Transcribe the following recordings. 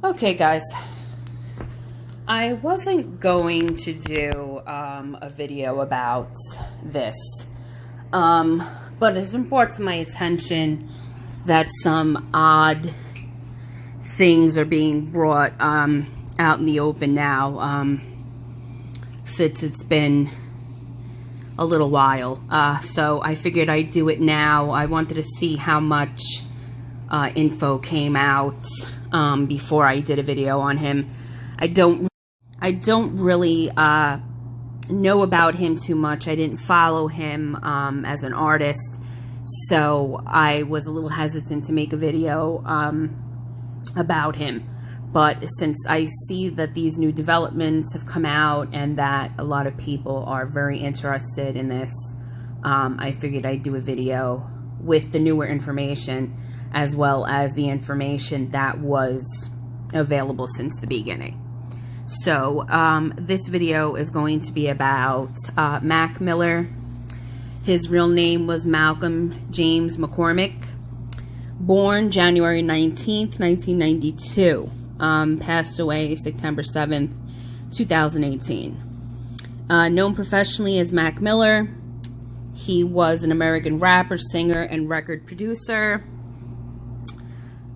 Okay, guys, I wasn't going to do a video about this, but it's been brought to my attention that some odd things are being brought out in the open now, since it's been a little while. So I figured I'd do it now. I wanted to see how much info came out before I did a video on him. I don't really know about him too much. I didn't follow him as an artist, so I was a little hesitant to make a video about him. But since I see that these new developments have come out and that a lot of people are very interested in this, I figured I'd do a video with the newer information as well as the information that was available since the beginning. So this video is going to be about Mac Miller. His real name was Malcolm James McCormick. Born January 19th, 1992. Passed away September 7th, 2018. Known professionally as Mac Miller. He was an American rapper, singer, and record producer.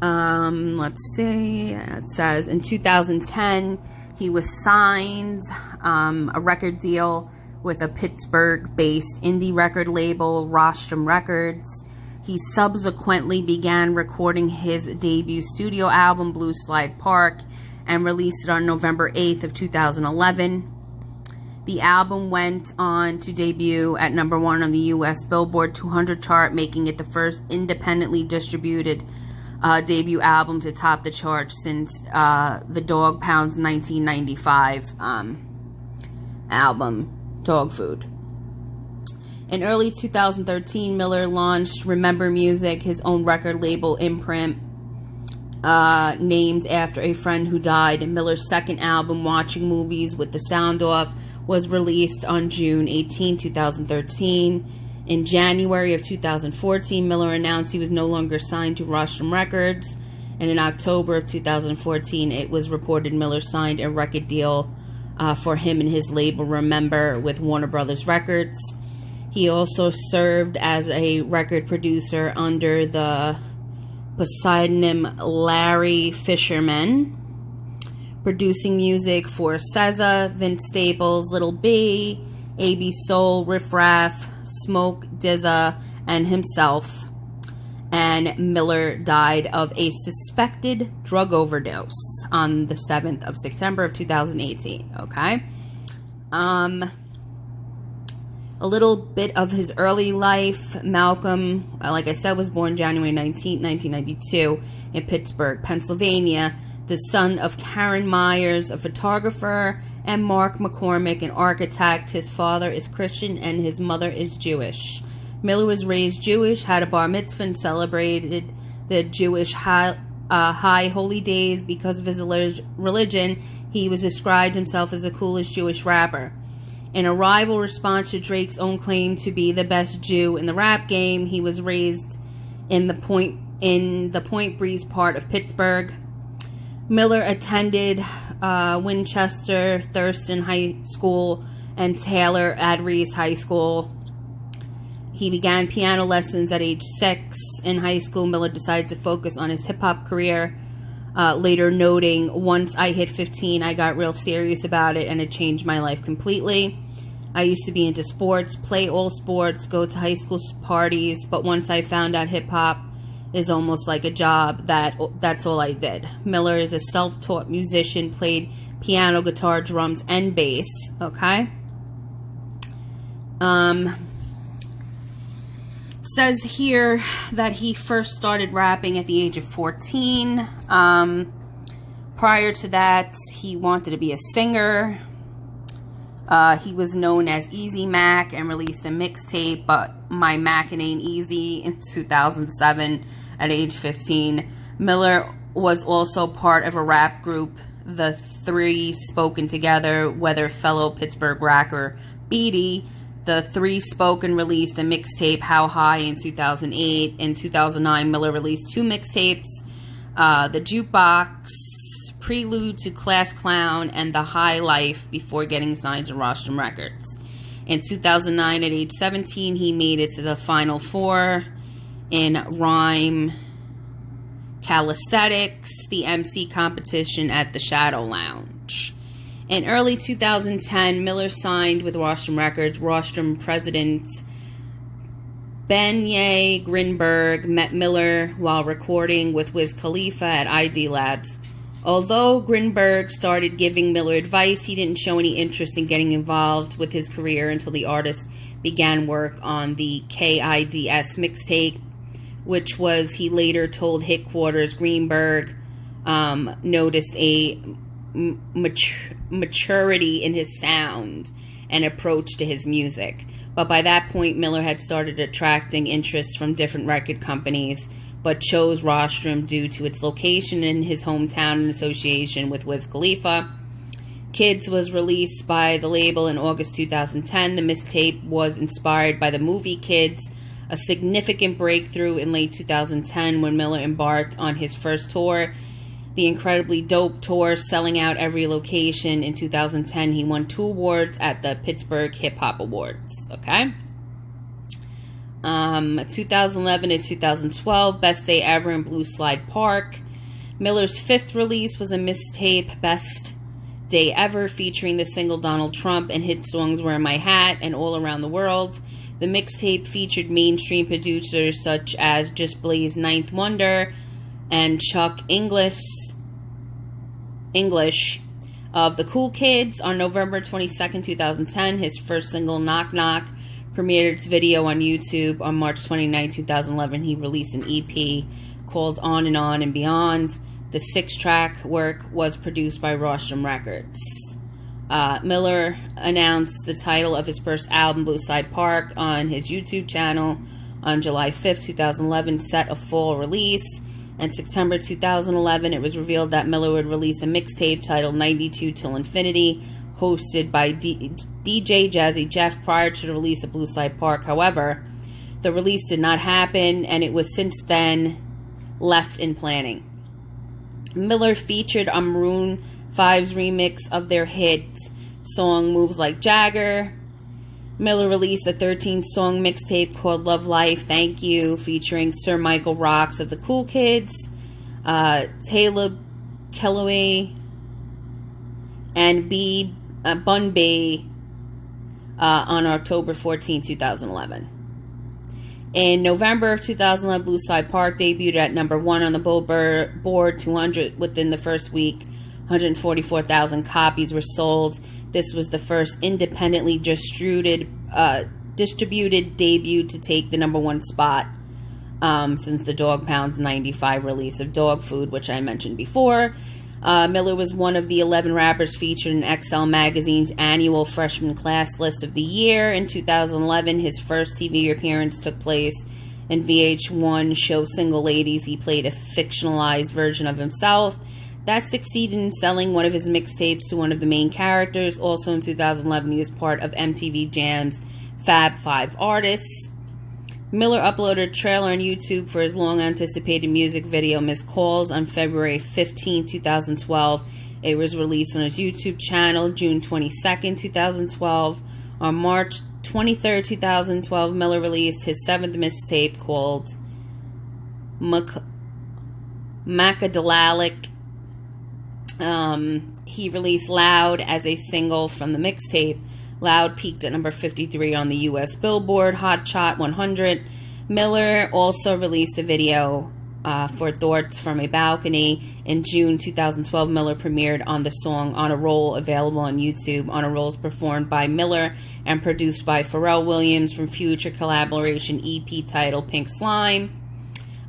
Let's see, it says in 2010 he was signed a record deal with a Pittsburgh-based indie record label, Rostrum Records. He subsequently began recording his debut studio album, Blue Slide Park, and released it on November 8th of 2011. The album went on to debut at #1 on the U.S. Billboard 200 chart, making it the first independently distributed debut album to top the chart since the Dog Pound's 1995 album, Dog Food. In early 2013, Miller launched Remember Music, his own record label imprint, named after a friend who died. Miller's second album, Watching Movies with the Sound Off, was released on June 18, 2013. In January of 2014, Miller announced he was no longer signed to Rostrum Records, and in October of 2014, it was reported Miller signed a record deal for him and his label Remember with Warner Brothers Records. He also served as a record producer under the pseudonym Larry Fisherman, producing music for SZA, Vince Staples, Little B, AB Soul, Riff Raff, Smoke DZA, and himself. And Miller died of a suspected drug overdose on the 7th of September of 2018. Okay. A little bit of his early life. Malcolm, like I said, was born January 19, 1992 in Pittsburgh, Pennsylvania, the son of Karen Myers, a photographer, and Mark McCormick, an architect. His father is Christian and his mother is Jewish. Miller was raised Jewish, had a bar mitzvah, and celebrated the Jewish high holy days. Because of his religion, he was described himself as the coolest Jewish rapper. In a rival response to Drake's own claim to be the best Jew in the rap game, he was raised in the Point Breeze part of Pittsburgh. Miller attended Winchester Thurston High School and Taylor Adrees High School. He began piano lessons at age 6. In high school, Miller decided to focus on his hip-hop career, later noting, "Once I hit 15, I got real serious about it, and it changed my life completely. I used to be into sports, play all sports, go to high school parties, but once I found out hip-hop is almost like a job, that's all I did." Miller is a self-taught musician, played piano, guitar, drums, and bass. Okay. Says here that he first started rapping at the age of 14. Prior to that, he wanted to be a singer. He was known as Easy Mac and released a mixtape, but My Mackin' Ain't Easy, in 2007 at age 15. Miller was also part of a rap group, The Three Spoken Together, whether fellow Pittsburgh rapper Beatty. The Three Spoken released a mixtape, How High, in 2008. In 2009, Miller released 2 mixtapes, The Jukebox prelude to Class Clown and The High Life before getting signed to Rostrum Records. In 2009, at age 17, he made it to the Final Four in Rhyme Calisthenics, the MC competition at the Shadow Lounge. In early 2010, Miller signed with Rostrum Records. Rostrum president Benya Grinberg met Miller while recording with Wiz Khalifa at ID Labs. Although Grinberg started giving Miller advice, he didn't show any interest in getting involved with his career until the artist began work on the KIDS mixtape, which was, he later told Hit Quarters, Greenberg noticed a maturity in his sound and approach to his music. But by that point, Miller had started attracting interest from different record companies, but chose Rostrum due to its location in his hometown and association with Wiz Khalifa. Kids was released by the label in August 2010. The mixtape was inspired by the movie Kids, a significant breakthrough in late 2010 when Miller embarked on his first tour, the Incredibly Dope Tour, selling out every location. In 2010, he won 2 awards at the Pittsburgh Hip Hop Awards. Okay. 2011 to 2012, Best Day Ever in Blue Slide Park. Miller's 5th release was a mixtape, Best Day Ever, featuring the single Donald Trump and hit songs Wear My Hat and All Around the World. The mixtape featured mainstream producers such as Just Blaze, Ninth Wonder, and Chuck English of the Cool Kids. On November 22nd, 2010, his first single, Knock Knock, premiered its video on YouTube. On March 29, 2011, he released an EP called On and Beyond. The 6-track work was produced by Rostrum Records. Miller announced the title of his first album, Blue Slide Park, on his YouTube channel on July 5th, 2011, set a fall release. In September 2011, it was revealed that Miller would release a mixtape titled 92 Till Infinity, hosted by DJ Jazzy Jeff prior to the release of Blue Slide Park. However, the release did not happen, and it was since then left in planning. Miller featured on Maroon 5's remix of their hit song Moves Like Jagger. Miller released a 13-song mixtape called Love Life, Thank You, featuring Sir Michael Rocks of the Cool Kids, Taylor Kellaway, and Bun B on October 14, 2011. In November of 2011, Blue Slide Park debuted at number 1 on the Billboard 200 within the first week. 144,000 copies were sold. This was the first independently distributed debut to take the number 1 spot since the Dog Pound's 95 release of Dog Food, which I mentioned before. Miller was one of the 11 rappers featured in XL Magazine's annual Freshman Class List of the Year. In 2011, his first TV appearance took place in VH1 show Single Ladies. He played a fictionalized version of himself that succeeded in selling one of his mixtapes to one of the main characters. Also in 2011, he was part of MTV Jam's Fab 5 Artists. Miller uploaded a trailer on YouTube for his long-anticipated music video, Missed Calls, on February 15, 2012. It was released on his YouTube channel June 22, 2012. On March 23, 2012, Miller released his 7th mixtape called Macadelic. He released Loud as a single from the mixtape. Loud peaked at number 53 on the U.S. Billboard Hot Shot 100. Miller also released a video for Thoughts from a Balcony. In June 2012, Miller premiered on the song On a Roll, available on YouTube. On a Roll is performed by Miller and produced by Pharrell Williams from future collaboration EP titled Pink Slime.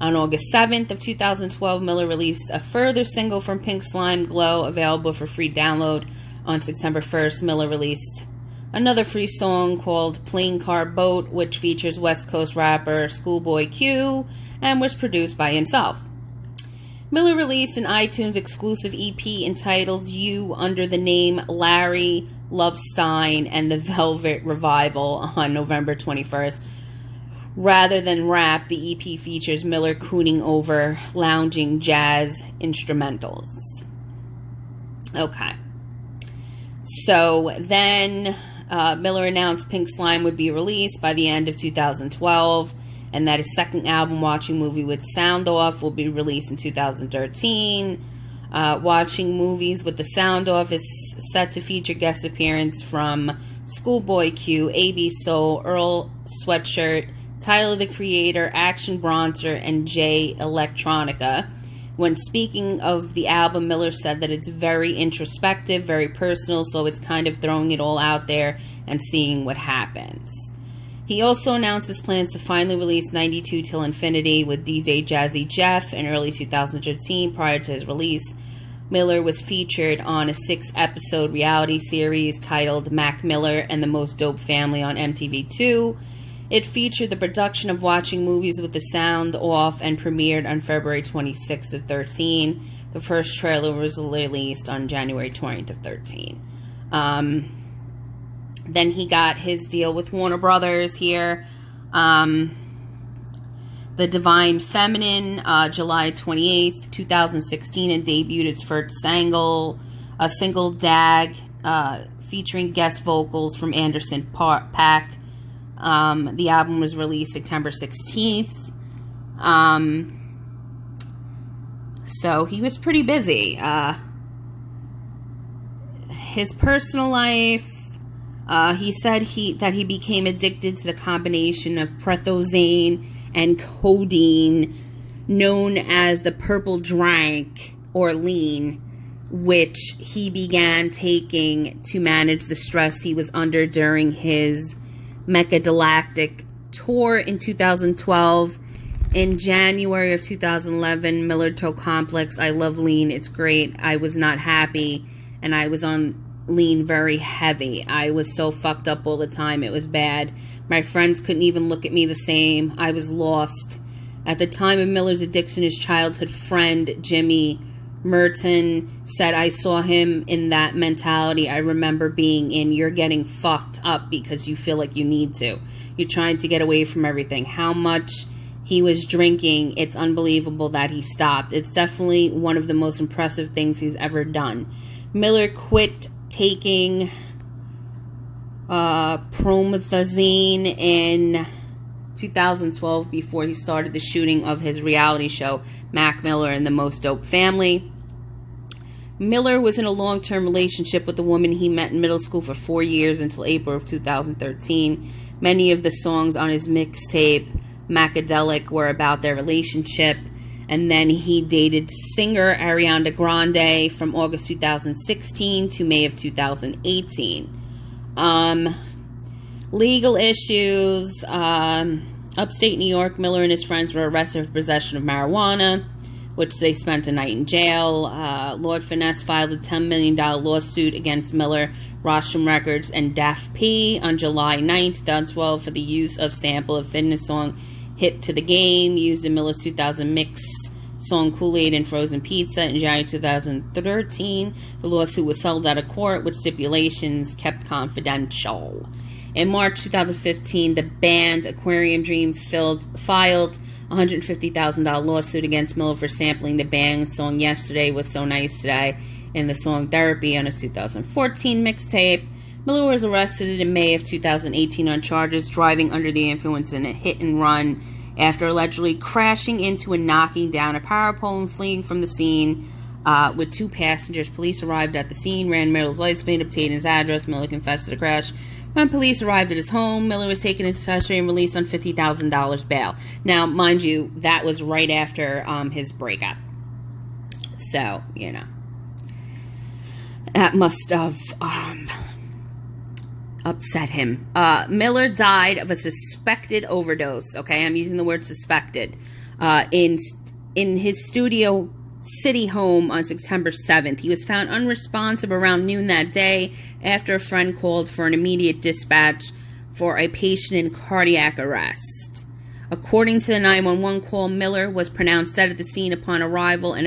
On August 7th of 2012, Miller released a further single from Pink Slime, Glow, available for free download. On September 1st, Miller released another free song called Plane Car Boat, which features West Coast rapper Schoolboy Q and was produced by himself. Miller released an iTunes exclusive EP entitled You under the name Larry Love Stein and the Velvet Revival on November 21st. Rather than rap, the EP features Miller crooning over lounging jazz instrumentals. Okay. So then Miller announced Pink Slime would be released by the end of 2012, and that his second album, Watching Movie with Sound Off, will be released in 2013. Watching Movies with the Sound Off is set to feature guest appearance from Schoolboy Q, AB Soul, Earl Sweatshirt, Tyler the Creator, Action Bronzer, and Jay Electronica. When speaking of the album, Miller said that it's very introspective, very personal, so it's kind of throwing it all out there and seeing what happens. He also announced his plans to finally release 92 Till Infinity with DJ Jazzy Jeff in early 2013. Prior to his release, Miller was featured on a 6-episode reality series titled Mac Miller and the Most Dope Family on MTV2. It featured the production of Watching Movies with the Sound Off and premiered on February 26th of 13. The first trailer was released on January 20th of 13. Then he got his deal with Warner Brothers here. The Divine Feminine, July 28th, 2016, and debuted its first single, a single DAG, featuring guest vocals from Anderson .Paak. The album was released September 16th. So he was pretty busy. His personal life, he said that he became addicted to the combination of prethozine and codeine, known as the purple drank or lean, which he began taking to manage the stress he was under during his Mechadilactic tour in 2012. In January of 2011, Miller told Complex, "I love lean, it's great. I was not happy, and I was on lean very heavy. I was so fucked up all the time, it was bad. My friends couldn't even look at me the same. I was lost." At the time of Miller's addiction, his childhood friend, Jimmy Merton, said, "I saw him in that mentality I remember being in. You're getting fucked up because you feel like you need to. You're trying to get away from everything." How much he was drinking, it's unbelievable that he stopped. It's definitely one of the most impressive things he's ever done. Miller quit taking promethazine in 2012 before he started the shooting of his reality show, Mac Miller and the Most Dope Family. Miller was in a long-term relationship with a woman he met in middle school for 4 years until April of 2013. Many of the songs on his mixtape, Macadelic, were about their relationship. And then he dated singer Ariana Grande from August 2016 to May of 2018. Legal issues. Upstate New York, Miller and his friends were arrested for possession of marijuana, which they spent a night in jail. Lord Finesse filed a $10 million lawsuit against Miller, Rostrum Records, and Daf P on July 9, 2012 for the use of sample of fitness song Hip to the Game, used in Miller's 2000 mix song Kool-Aid and Frozen Pizza in January 2013. The lawsuit was settled out of court with stipulations kept confidential. In March 2015, the band Aquarium Dream filed a $150,000 lawsuit against Miller for sampling the band's song Yesterday Was So Nice Today in the song Therapy on his 2014 mixtape. Miller was arrested in May of 2018 on charges driving under the influence in a hit and run after allegedly crashing into and knocking down a power pole and fleeing from the scene with 2 passengers. Police arrived at the scene, ran Miller's license plate, obtained his address. Miller confessed to the crash. When police arrived at his home, Miller was taken into custody and released on $50,000 bail. Now, mind you, that was right after his breakup. So, you know, that must have upset him. Miller died of a suspected overdose. Okay, I'm using the word suspected. In his Studio City home on September 7th. He was found unresponsive around noon that day after a friend called for an immediate dispatch for a patient in cardiac arrest. According to the 911 call, Miller was pronounced dead at the scene upon arrival of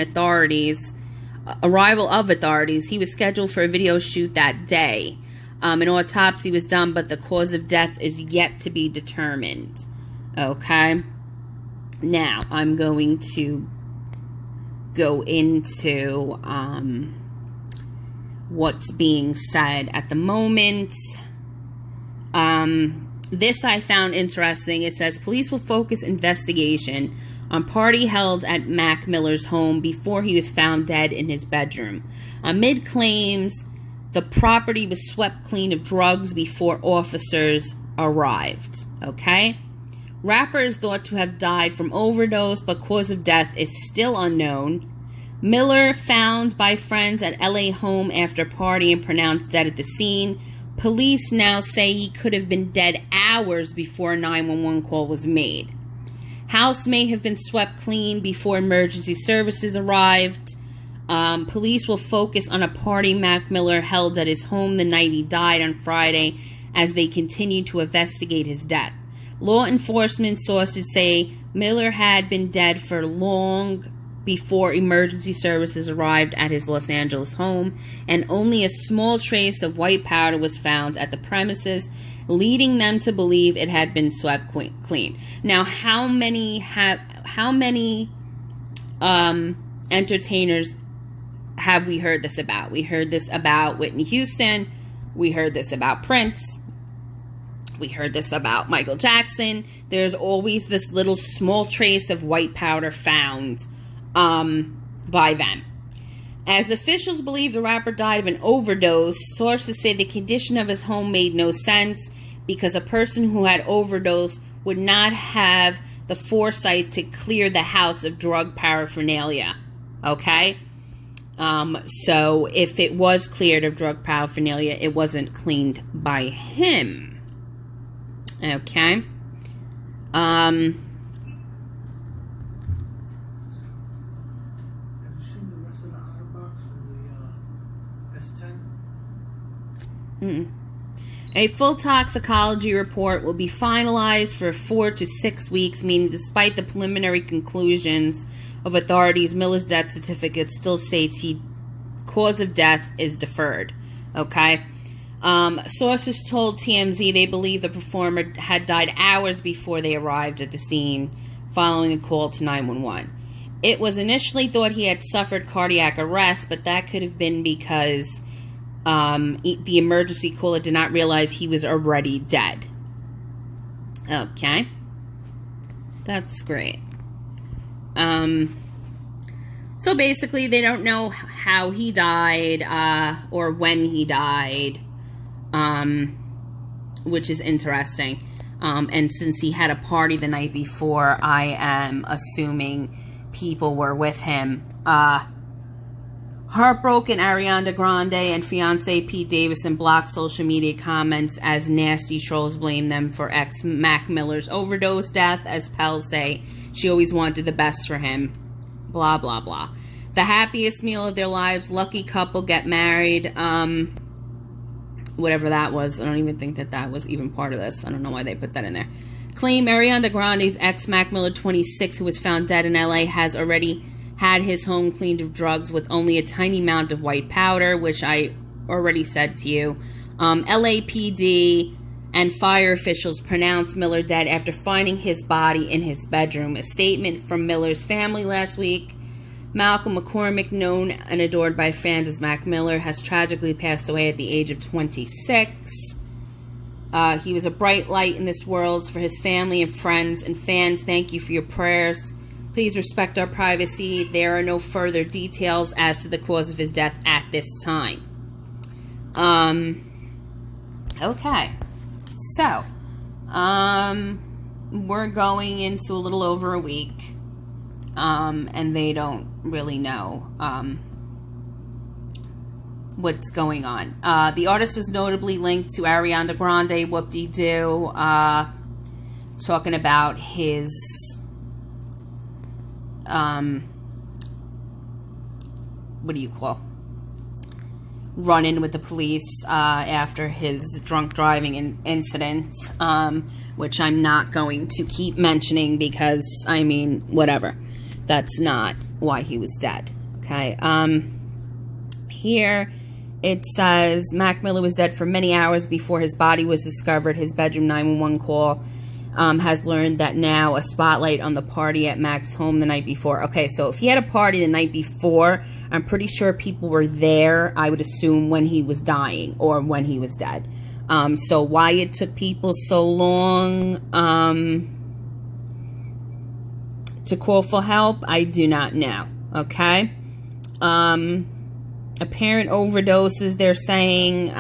authorities. He was scheduled for a video shoot that day. An autopsy was done, but the cause of death is yet to be determined. Okay? Now, I'm going to go into what's being said at the moment. This I found interesting. It says police will focus investigation on party held at Mac Miller's home before he was found dead in his bedroom. Amid claims the property was swept clean of drugs before officers arrived. Okay? Rapper is thought to have died from overdose, but cause of death is still unknown. Miller found by friends at LA home after party and pronounced dead at the scene. Police now say he could have been dead hours before a 911 call was made. House may have been swept clean before emergency services arrived. Police will focus on a party Mac Miller held at his home the night he died on Friday as they continue to investigate his death. Law enforcement sources say Miller had been dead for long before emergency services arrived at his Los Angeles home, and only a small trace of white powder was found at the premises, leading them to believe it had been swept clean. Now, how many entertainers have we heard this about? We heard this about Whitney Houston. We heard this about Prince. We heard this about Michael Jackson. There's always this little small trace of white powder found by them. As officials believe the rapper died of an overdose, sources say the condition of his home made no sense because a person who had overdosed would not have the foresight to clear the house of drug paraphernalia. Okay? So if it was cleared of drug paraphernalia, it wasn't cleaned by him. Okay? A full toxicology report will be finalized for 4 to 6 weeks, meaning despite the preliminary conclusions of authorities, Miller's death certificate still states cause of death is deferred. Okay? Sources told TMZ they believe the performer had died hours before they arrived at the scene following a call to 911. It was initially thought he had suffered cardiac arrest, but that could have been because the emergency caller did not realize he was already dead. Okay. That's great. So basically, they don't know how he died or when he died, which is interesting. And since he had a party the night before, I am assuming people were with him. Heartbroken, Ariana Grande and fiancé Pete Davidson blocked social media comments as nasty trolls blame them for ex-Mac Miller's overdose death, as pals say she always wanted the best for him. Blah, blah, blah. The happiest meal of their lives, lucky couple get married. Whatever that was. I don't even think that was even part of this. I don't know why they put that in there. Claim Ariana Grande's ex-Mac Miller, 26, who was found dead in LA, has already had his home cleaned of drugs with only a tiny amount of white powder, which I already said to you. LAPD and fire officials pronounced Miller dead after finding his body in his bedroom. A statement from Miller's family last week. Malcolm McCormick, known and adored by fans as Mac Miller, has tragically passed away at the age of 26. He was a bright light in this world. For his family and friends and fans, thank you for your prayers. Please respect our privacy. There are no further details as to the cause of his death at this time. Okay. So, we're going into a little over a week. And they don't really know, what's going on. The artist was notably linked to Ariana Grande, whoop-de-doo, talking about his, run-in with the police after his drunk driving incident, which I'm not going to keep mentioning because, I mean, whatever. That's not why he was dead. Okay. Here it says Mac Miller was dead for many hours before his body was discovered. His bedroom 911 call has learned that now a spotlight on the party at Mac's home the night before. Okay, so if he had a party the night before, I'm pretty sure people were there, I would assume, when he was dying or when he was dead. So why it took people so long to call for help, I do not know. Okay? Apparent overdoses, they're saying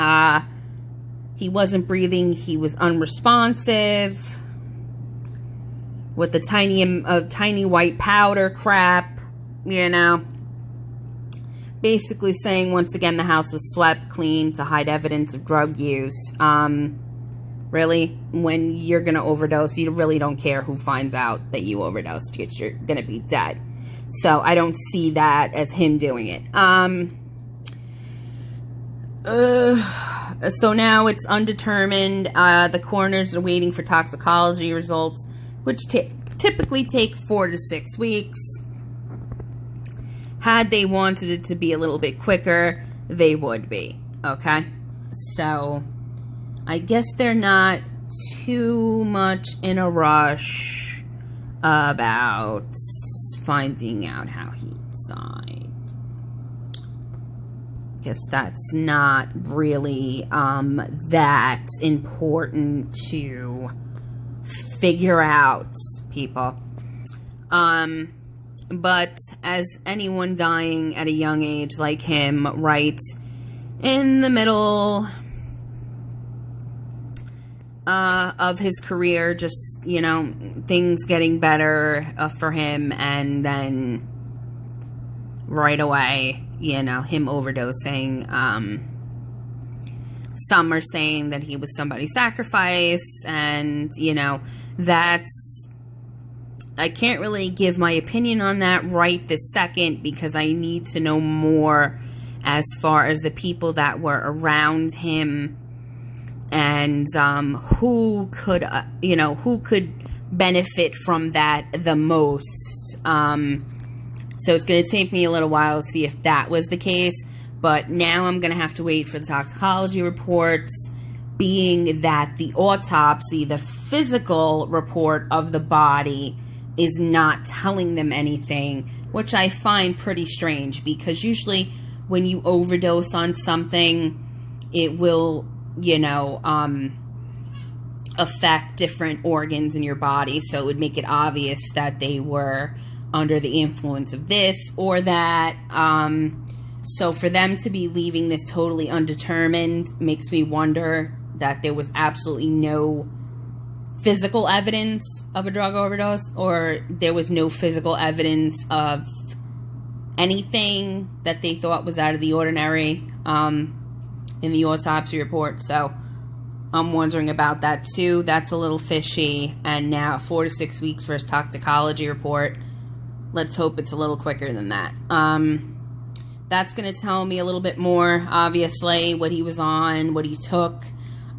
he wasn't breathing, he was unresponsive with the tiny white powder crap, you know. Basically saying, once again, the house was swept clean to hide evidence of drug use. Really, when you're going to overdose, you really don't care who finds out that you overdosed because you're going to be dead. So I don't see that as him doing it. So now it's undetermined. The coroners are waiting for toxicology results, which typically take 4 to 6 weeks. Had they wanted it to be a little bit quicker, they would be. Okay? So I guess they're not too much in a rush about finding out how he died. Guess that's not really that important to figure out, people. But as anyone dying at a young age like him, right in the middle of his career, just, you know, things getting better for him, and then right away, you know, him overdosing. Some are saying that he was somebody's sacrifice, and, you know, I can't really give my opinion on that right this second because I need to know more as far as the people that were around him and who could benefit from that the most. So it's going to take me a little while to see if that was the case, but now I'm going to have to wait for the toxicology reports, being that the autopsy, the physical report of the body, is not telling them anything, which I find pretty strange, because usually when you overdose on something, it will, you know, affect different organs in your body, so it would make it obvious that they were under the influence of this or that. So for them to be leaving this totally undetermined makes me wonder that there was absolutely no physical evidence of a drug overdose, or there was no physical evidence of anything that they thought was out of the ordinary in the autopsy report. So I'm wondering about that too. That's a little fishy. And now 4 to 6 weeks for his toxicology report. Let's hope it's a little quicker than that. That's going to tell me a little bit more, obviously, what he was on, what he took.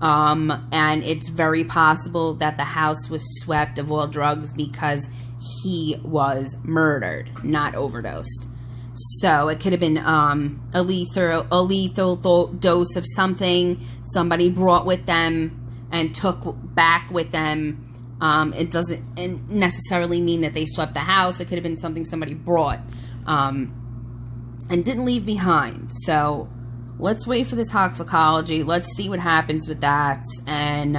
And it's very possible that the house was swept of all drugs because he was murdered, not overdosed. So it could have been a lethal dose of something somebody brought with them and took back with them. It doesn't necessarily mean that they swept the house. It could have been something somebody brought and didn't leave behind. So let's wait for the toxicology. Let's see what happens with that. And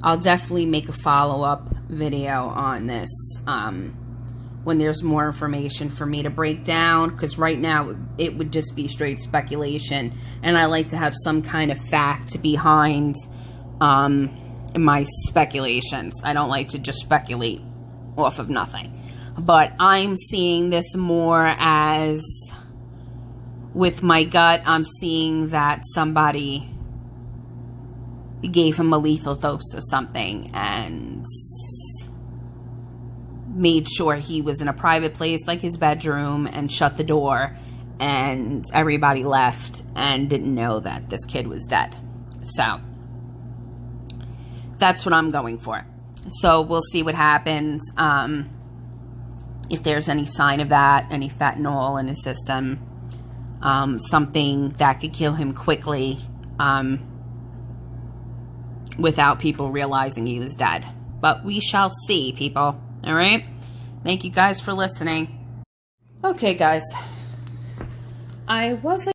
I'll definitely make a follow-up video on this when there's more information for me to break down. Because right now it would just be straight speculation. And I like to have some kind of fact behind my speculations. I don't like to just speculate off of nothing. But I'm seeing this more as, with my gut, I'm seeing that somebody gave him a lethal dose of something and made sure he was in a private place like his bedroom and shut the door, and everybody left and didn't know that this kid was dead. So that's what I'm going for. So we'll see what happens. If there's any sign of that, any fentanyl in his system, something that could kill him quickly without people realizing he was dead. but we shall see, people. All right? Thank you guys for listening. Okay, guys. I wasn't